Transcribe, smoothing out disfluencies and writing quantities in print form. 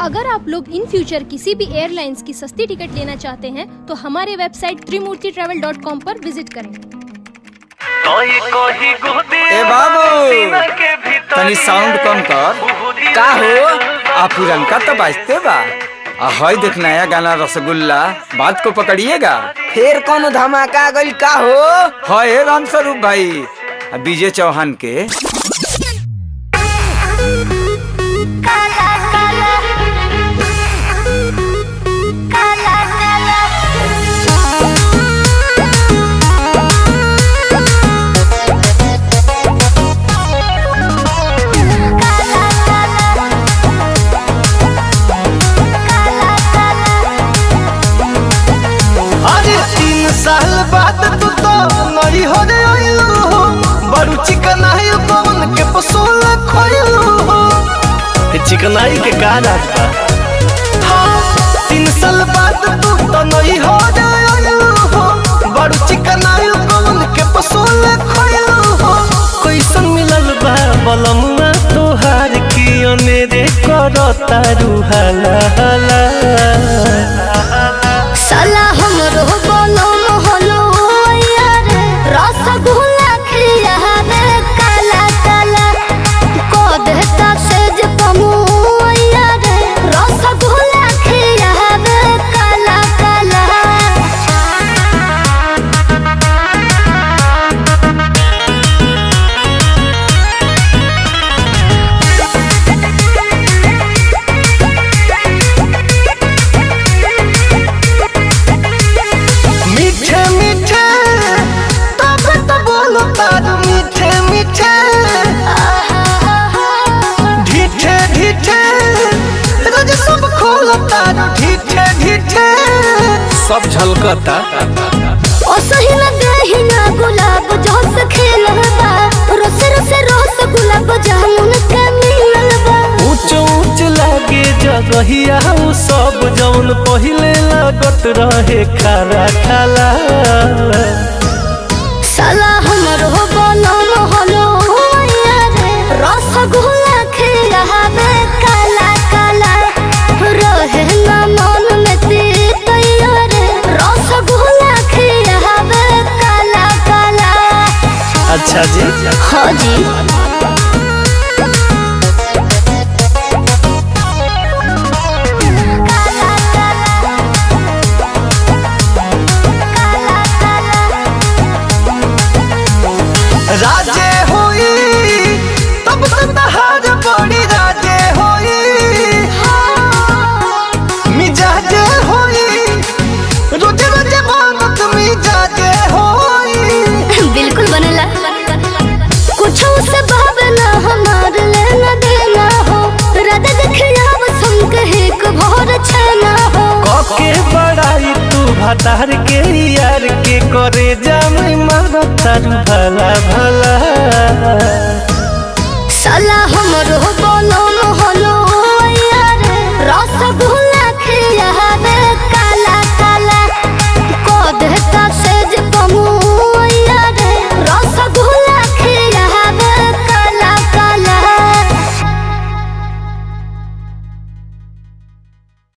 अगर आप लोग इन फ्यूचर किसी भी एयरलाइंस की सस्ती टिकट लेना चाहते हैं तो हमारे वेबसाइट त्रिमूर्तिtravel.com पर विजिट करें। ए बाबू तनी साउंड कम कर। का हो आप पुरनका तो बाजते बा। हई देख नया गाना रसगुल्ला बात को पकड़िएगा। फिर कौन धमाका गइल का हो? है रामस्वरूप भाई विजय चौहान के। साल बाद तू तो नई हो रे आइलू बड़ू चिकनाई पवन के पसोल खोइलू चिकनाई के का राज बा। हाँ 3 साल बाद तू तो नई हो रे आइलू बड़ू चिकनाई पवन के पसोल खोइलू कैसन मिलल बा बलमुआ तोहार की अनेरे करता रुहाला हाला साला हमरो बोलो मोहलो यार रसगुल्ला खिया रे काला काला को देता सेज पमु यार रसगुल्ला खिया रे काला काला। मीठे मीठे ढीठे ढीठे रोज सब खोलता ढीठे ढीठे सब झलकता। ओ सही लगे ही ना गुलाब जोस खेलबा रोस रोस रोस गुलाब जामुन के मिललबा। ऊंच ऊंच लागे जगहिया उ सब जौन पहिले लागत रहे खारा खाला साला हमरो बोलो मोहलो यार रसगुल्ला खिया रे काला काला रहे ना मन में तीत यार रसगुल्ला खिया रे काला काला। अच्छा जी हाँ जी राजे होई तब तो तहार बड़ी राजे होई मिजाजे होई रोजे रोजे मांगत मिजाजे होई। बिल्कुल बनला कुछ से भावना हमार लेना देना हो राधा देखिया बसम कहे को भोर छना हो के बड़ाई तू भतार के यार के करे जामे मारता भला भला साला हमरो बोलो